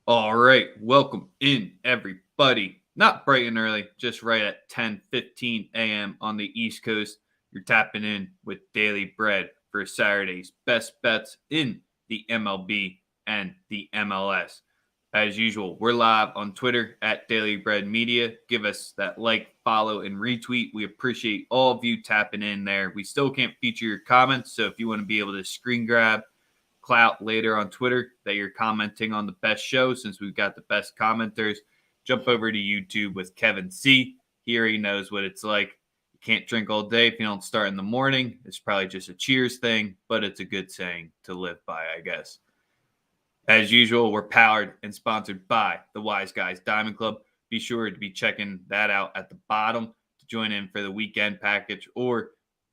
All right, welcome in everybody. Not bright and early, just right at 10:15 a.m. on the East Coast. You're tapping in with Daily Bread for Saturday's best bets in the MLB and the MLS. As usual, we're live on Twitter at Daily Bread Media. Give us that like, follow, and retweet. We appreciate all of you tapping in there. We still can't feature your comments, so if you want to be able to screen grab clout later on Twitter that you're commenting on the best show, since we've got the best commenters, jump over to YouTube with Kevin C. Here he knows what it's like. You can't drink all day if you don't start in the morning. It's probably just a cheers thing, but it's a good saying to live by, I guess. As usual, we're powered and sponsored by the Wise Guys Diamond Club. Be sure to be checking that out at the bottom to join in for the weekend package or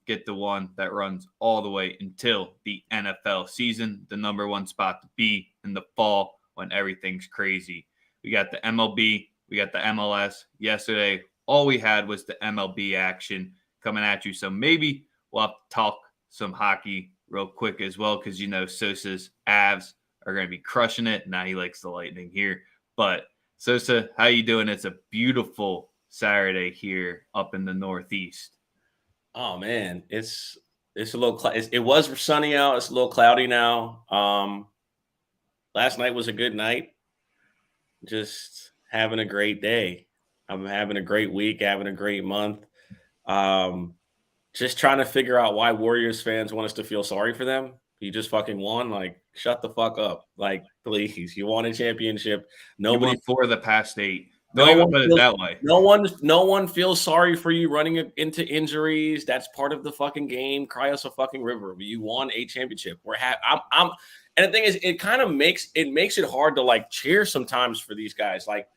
get the one that runs all the way until the NFL season, the number one spot to be in the fall when everything's crazy. We got the MLB, we got the MLS. Yesterday, all we had was the MLB action coming at you. So maybe we'll have to talk some hockey real quick as well, because you know Sosa's Avs are going to be crushing it. Now he likes the Lightning here. But Sosa, how you doing? It's a beautiful Saturday here up in the Northeast. Oh man, it's a little. It was sunny out. It's a little cloudy now. Last night was a good night. Just having a great day. I'm having a great week. Having a great month. Just trying to figure out why Warriors fans want us to feel sorry for them. You just fucking won. Like, shut the fuck up. Like, please. You won a championship. Nobody you won 4 of the past 8. Don't even put it that way. No one feels sorry for you running into injuries. That's part of the fucking game. Cry us a fucking river. You won a championship. We're happy. And the thing is, it kind of makes it hard to like cheer sometimes for these guys. Like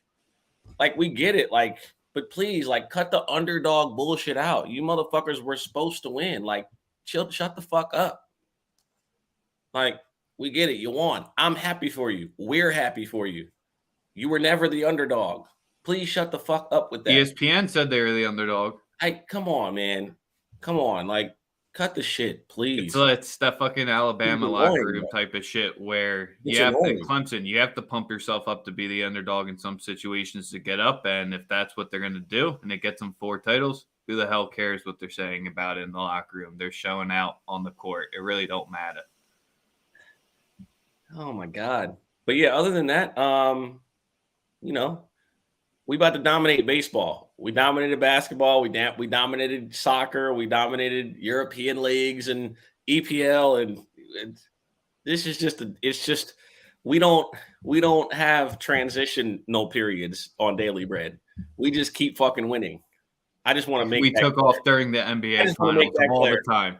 we get it. Like, but please, like, cut the underdog bullshit out. You motherfuckers were supposed to win. Like, shut the fuck up. Like, we get it. You won. I'm happy for you. We're happy for you. You were never the underdog. Please shut the fuck up with that. ESPN said they were the underdog. Come on, man. Come on. Like, cut the shit, please. It's that fucking Alabama locker room type of shit where Clemson, you have to pump yourself up to be the underdog in some situations to get up. And if that's what they're going to do and it gets them 4 titles, who the hell cares what they're saying about it in the locker room? They're showing out on the court. It really don't matter. Oh, my God. But, yeah, other than that, you know, we about to dominate baseball. We dominated basketball. We dominated soccer. We dominated European leagues and EPL. And this is just we don't have transitional periods on Daily Bread. We just keep fucking winning. I just want to make. We took off during the NBA finals all the time.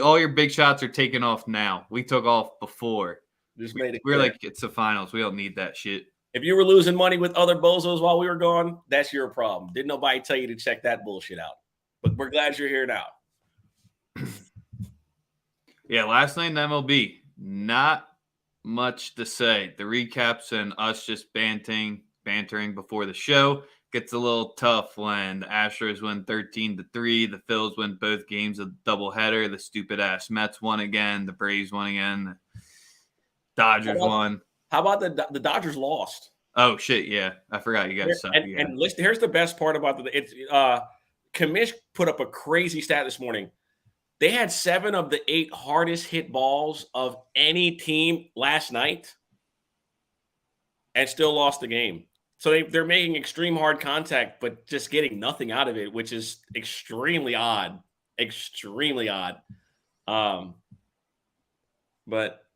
All your big shots are taking off now. We took off before. We're like, it's the finals. We don't need that shit. If you were losing money with other bozos while we were gone, that's your problem. Didn't nobody tell you to check that bullshit out? But we're glad you're here now. Yeah, last night in MLB, not much to say. The recaps and us just bantering before the show gets a little tough when the Astros win 13-3. The Phils win both games of the doubleheader. The stupid-ass Mets won again. The Braves won again. The Dodgers won. How about the Dodgers lost? Oh shit! Yeah, I forgot you guys. And listen, here's the best part about Kamish put up a crazy stat this morning. They had 7 of the 8 hardest hit balls of any team last night, and still lost the game. So they're making extreme hard contact, but just getting nothing out of it, which is extremely odd. Extremely odd.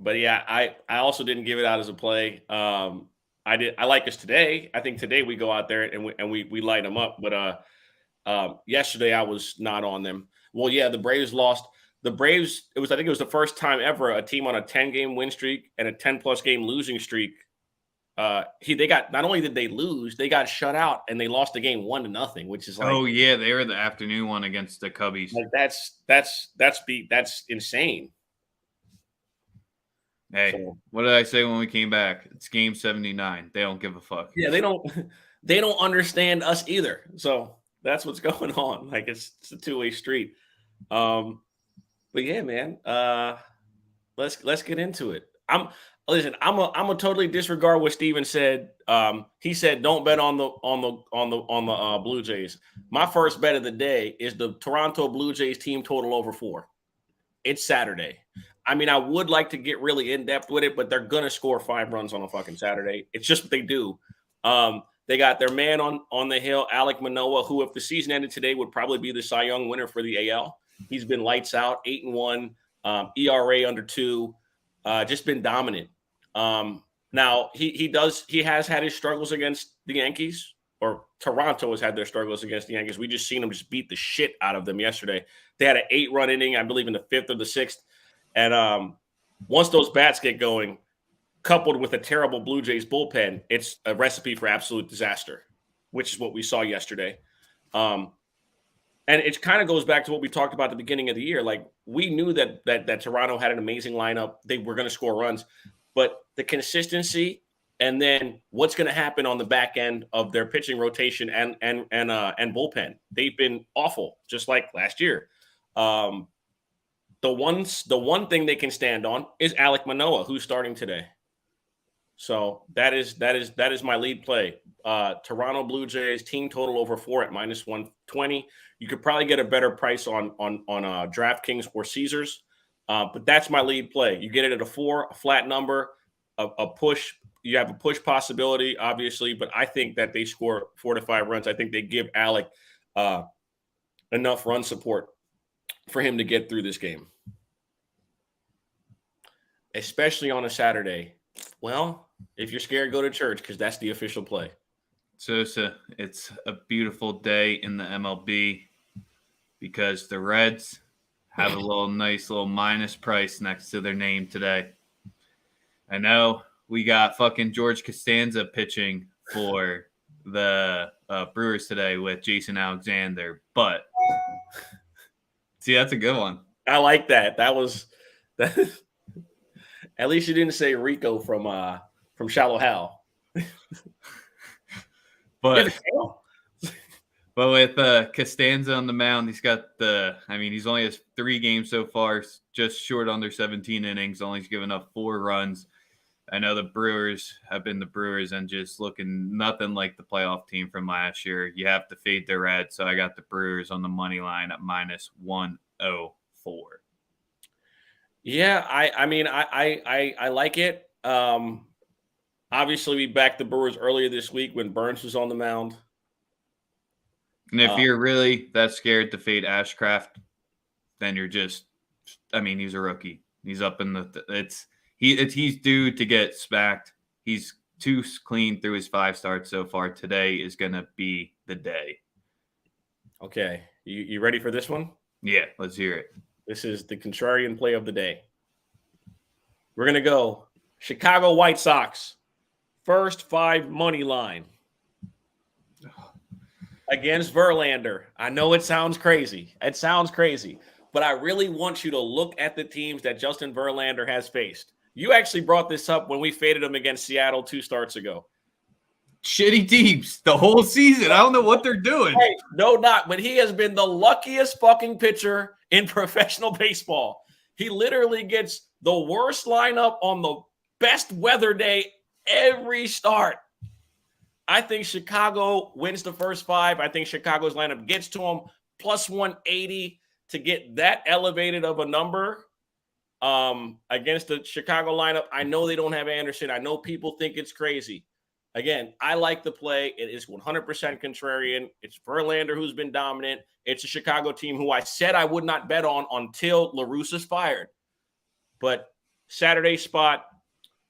But yeah, I also didn't give it out as a play. I like us today. I think today we go out there and we light them up. But yesterday I was not on them. Well, yeah, the Braves lost. The Braves, I think it was the first time ever a team on a 10-game win streak and a 10+ game losing streak. They got, not only did they lose, they got shut out and they lost the game 1-0, which is like, oh yeah, they were the afternoon one against the Cubbies. Like that's insane. Hey, what did I say when we came back? It's game 79. They don't give a fuck. Yeah, they don't understand us either. So that's what's going on. Like it's a 2-way street. But yeah, man. Let's get into it. I'm a totally disregard what Steven said. He said don't bet on the Blue Jays. My first bet of the day is the Toronto Blue Jays team total over 4. It's Saturday. I mean, I would like to get really in depth with it, but they're gonna score 5 runs on a fucking Saturday. It's just what they do. They got their man on the hill, Alek Manoah, who, if the season ended today, would probably be the Cy Young winner for the AL. He's been lights out, 8-1, ERA under 2, just been dominant. Now he has had his struggles against the Yankees, or Toronto has had their struggles against the Yankees. We just seen them just beat the shit out of them yesterday. They had an 8-run inning, I believe, in the 5th or the 6th. And once those bats get going, coupled with a terrible Blue Jays bullpen, it's a recipe for absolute disaster, which is what we saw yesterday. And it kind of goes back to what we talked about at the beginning of the year. Like, we knew that Toronto had an amazing lineup. They were going to score runs, but the consistency and then what's going to happen on the back end of their pitching rotation and bullpen, they've been awful, just like last year. The one thing they can stand on is Alek Manoah, who's starting today. So that is my lead play. Toronto Blue Jays team total over 4 at -120. You could probably get a better price on DraftKings or Caesars, but that's my lead play. You get it at a 4, a flat number, a push. You have a push possibility, obviously, but I think that they score 4 to 5 runs. I think they give Alek enough run support for him to get through this game, especially on a Saturday. Well, if you're scared, go to church, because that's the official play. Sosa, it's a beautiful day in the MLB because the Reds have a nice little minus price next to their name today. I know we got fucking George Costanza pitching for the Brewers today with Jason Alexander, but see, that's a good one. I like that. That. At least you didn't say Rico from Shallow Hal. But with Costanza on the mound, he's only has 3 games so far, just short under 17 innings, only given up 4 runs. I know the Brewers have been the Brewers and just looking nothing like the playoff team from last year. You have to fade the Reds, so I got the Brewers on the money line at -104. Yeah, I like it. Obviously, we backed the Brewers earlier this week when Burns was on the mound. And if you're really that scared to fade Ashcraft, then you're just, he's a rookie. He's up in he's due to get smacked. He's too clean through his 5 starts so far. Today is going to be the day. Okay. You ready for this one? Yeah, let's hear it. This is the contrarian play of the day. We're going to go Chicago White Sox, first 5 money line against Verlander. I know it sounds crazy. But I really want you to look at the teams that Justin Verlander has faced. You actually brought this up when we faded him against Seattle 2 starts ago. Shitty teams the whole season. I don't know what they're doing. Hey, no, not. But he has been the luckiest fucking pitcher in professional baseball. He literally gets the worst lineup on the best weather day every start. I think Chicago wins the first 5. I think Chicago's lineup gets to him +180 to get that elevated of a number against the Chicago lineup. I know they don't have Anderson. I know people think it's crazy. Again, I like the play. It is 100% contrarian. It's Verlander who's been dominant. It's a Chicago team who I said I would not bet on until La Russa's fired. But Saturday spot,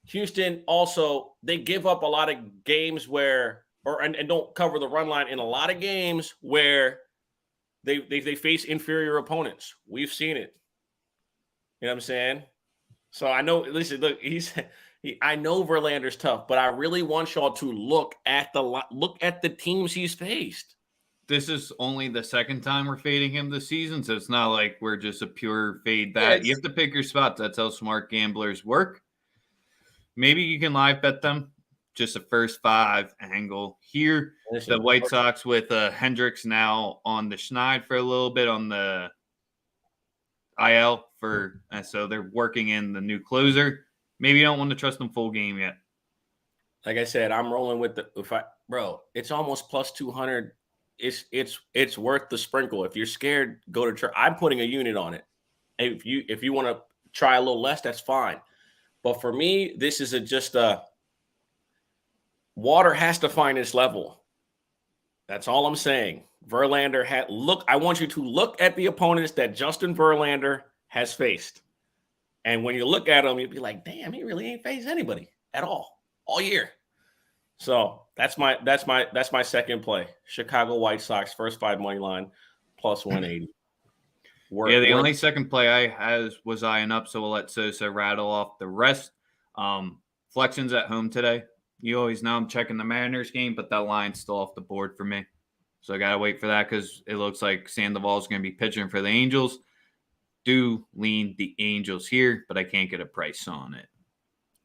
Houston also, they give up a lot of games and don't cover the run line in a lot of games where they face inferior opponents. We've seen it. You know what I'm saying? So I know, listen, look, I know Verlander's tough, but I really want y'all to look at the teams he's faced. This is only the second time we're fading him this season, so it's not like we're just a pure fade that. You have to pick your spots. That's how smart gamblers work. Maybe you can live bet them. Just a first 5 angle here. The White Sox with Hendricks now on the schneid for a little bit on the IL so they're working in the new closer. Maybe you don't want to trust them full game yet. Like I said, I'm rolling with it's almost plus 200. It's worth the sprinkle. If you're scared, go to church. I'm putting a unit on it. If you want to try a little less, that's fine. But for me, this is just a water has to find its level. That's all I'm saying. Verlander I want you to look at the opponents that Justin Verlander has faced. And when you look at him, you'll be like, damn, he really ain't faced anybody at all year. So that's my second play. Chicago White Sox, first 5 money line, plus 180. The only second play I was eyeing up, so we'll let Sosa rattle off the rest. Flection's at home today. You always know I'm checking the Mariners game, but that line's still off the board for me. So I got to wait for that because it looks like Sandoval's going to be pitching for the Angels. Do lean the Angels here, but I can't get a price on it.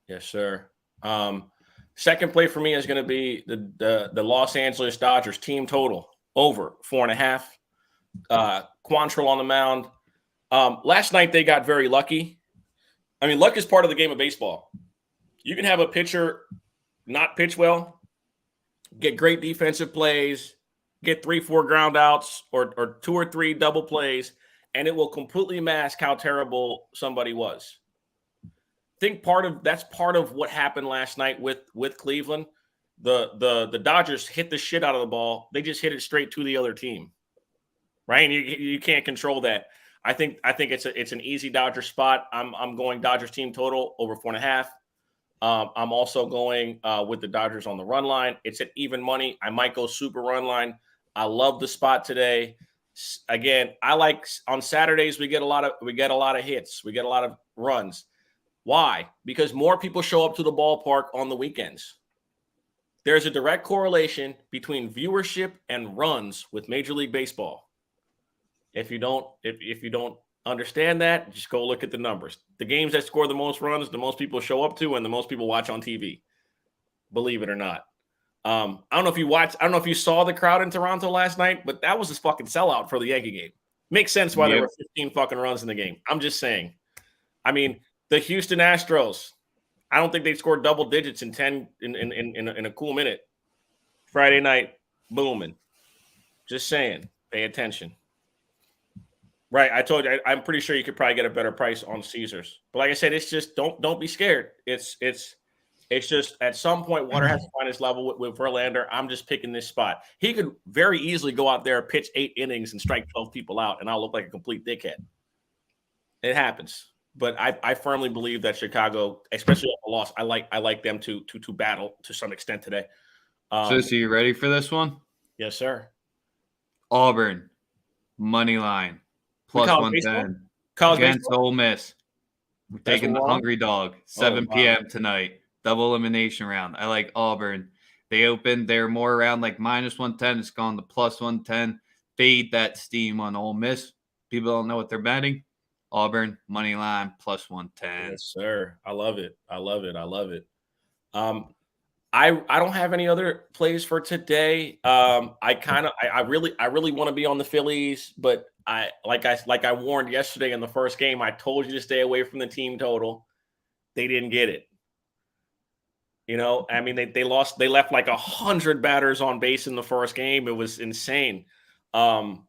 Yes, sir. Second play for me is going to be the Los Angeles Dodgers team total over 4.5. Quantrill on the mound. Last night they got very lucky. I mean, luck is part of the game of baseball. You can have a pitcher not pitch well, get great defensive plays, get 3-4 ground outs or 2 or 3 double plays, and it will completely mask how terrible somebody was. I think that's part of what happened last night with Cleveland. The Dodgers hit the shit out of the ball. They just hit it straight to the other team, right? And you can't control that. I think it's an easy Dodger spot. I'm going Dodgers team total over 4.5. I'm also going with the Dodgers on the run line. It's at even money. I might go super run line. I love the spot today. Again, I like on Saturdays we get a lot of hits. We get a lot of runs. Why? Because more people show up to the ballpark on the weekends. There's a direct correlation between viewership and runs with Major League Baseball. If you don't understand that, just go look at the numbers. The games that score the most runs, the most people show up to, and the most people watch on TV. Believe it or not. I don't know if you saw the crowd in Toronto last night, but that was a fucking sellout for the Yankee game. Makes sense why there were 15 fucking runs in the game. I'm just saying. I mean, the Houston Astros, I don't think they scored double digits in a cool minute. Friday night, booming. Just saying. Pay attention. Right, I told you. I'm pretty sure you could probably get a better price on Caesars. But like I said, it's just don't be scared. It's just at some point water has to find its level with Verlander. I'm just picking this spot. He could very easily go out there, pitch 8 innings, and strike 12 people out, and I'll look like a complete dickhead. It happens. But I firmly believe that Chicago, especially at the loss, I like them to battle to some extent today. So you ready for this one? Yes, sir. Auburn money line plus 110 against Ole Miss. We're taking the hungry dog. 7 p.m. tonight. Double elimination round. I like Auburn. They're more around like minus 110. It's gone to plus 110. Fade that steam on Ole Miss. People don't know what they're betting. Auburn money line plus 110. Yes, sir. I love it. I don't have any other plays for today. I really want to be on the Phillies, but I warned yesterday in the first game, I told you to stay away from the team total. They didn't get it. You know, I mean, they lost. They left like 100 batters on base in the first game. It was insane. But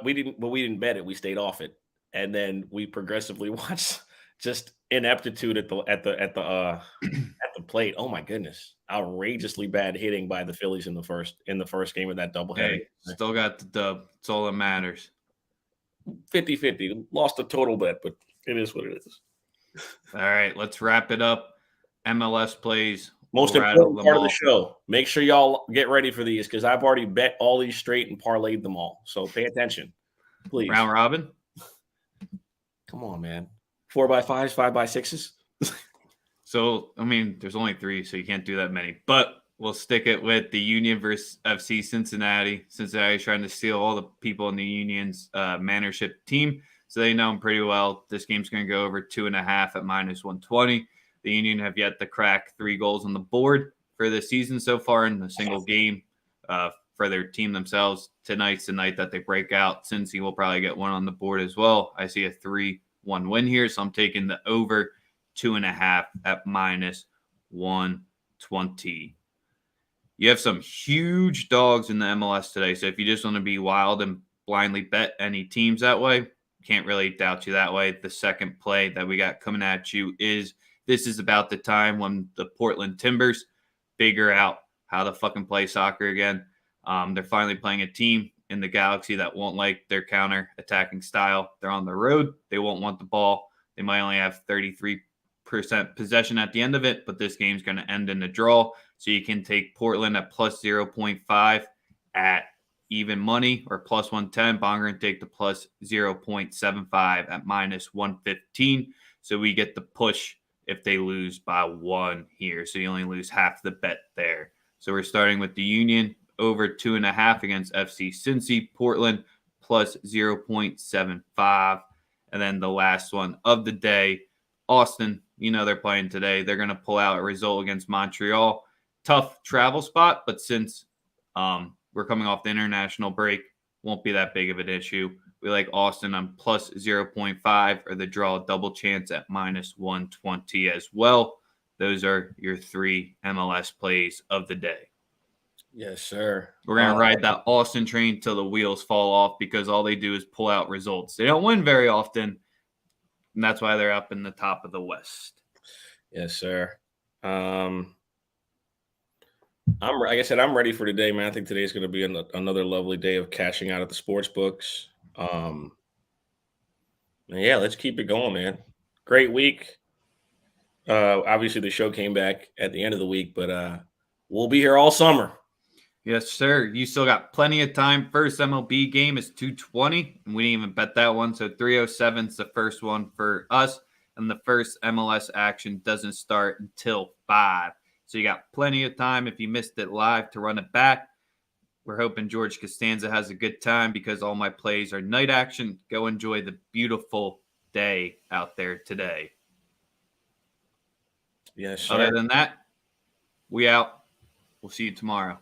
we didn't bet it. We stayed off it, and then we progressively watched just ineptitude at the plate. Oh my goodness, outrageously bad hitting by the Phillies in the first game of that doubleheader. Hey, still got the dub. It's all that matters. 50-50. Lost a total bet, but it is what it is. All right, let's wrap it up. MLS plays. Most important part of the show. Make sure y'all get ready for these because I've already bet all these straight and parlayed them all. So pay attention, please. Round robin. Come on, man. 4x5s, 5x6s. So, I mean, there's only 3, so you can't do that many. But we'll stick it with the Union versus FC Cincinnati. Cincinnati's trying to steal all the people in the Union's mannership team. So they know them pretty well. This game's going to go over 2.5 at minus 120. The Union have yet to crack 3 goals on the board for the season so far in a single game. for their team themselves. Tonight's the night that they break out. Cincy will probably get one on the board as well. I see a 3-1 win here, so I'm taking the over 2.5 at -120. You have some huge dogs in the MLS today, so if you just want to be wild and blindly bet any teams that way, can't really doubt you that way. The second play that we got coming at you is this is about the time when the Portland Timbers figure out how to fucking play soccer again. They're finally playing a team in the Galaxy that won't like their counter-attacking style. They're on the road. They won't want the ball. They might only have 33% possession at the end of it, but this game's going to end in a draw. So you can take Portland at plus 0.5 at even money or plus 110. Bonger and take the plus 0.75 at -115. So we get the push if they lose by 1 here. So you only lose half the bet there. So we're starting with the Union over 2.5 against FC Cincy. Portland plus 0.75. And then the last one of the day, Austin. You know they're playing today. They're going to pull out a result against Montreal. Tough travel spot, but since we're coming off the international break, won't be that big of an issue. We like Austin on plus 0.5 or the draw double chance at -120 as well. Those are your 3 MLS plays of the day. Yes, sir. We're going to ride that Austin train till the wheels fall off because all they do is pull out results. They don't win very often, and that's why they're up in the top of the West. Yes, sir. Like I said, I'm ready for today, man. I think today's going to be another lovely day of cashing out at the sports books. Yeah, let's keep it going, man. Great week. Obviously, the show came back at the end of the week, but we'll be here all summer. Yes, sir. You still got plenty of time. First MLB game is 2:20, and we didn't even bet that one. So 3:07 is the first one for us, and the first MLS action doesn't start until 5. So you got plenty of time if you missed it live to run it back. We're hoping George Costanza has a good time because all my plays are night action. Go enjoy the beautiful day out there today. Yes, sir. Other than that, we out. We'll see you tomorrow.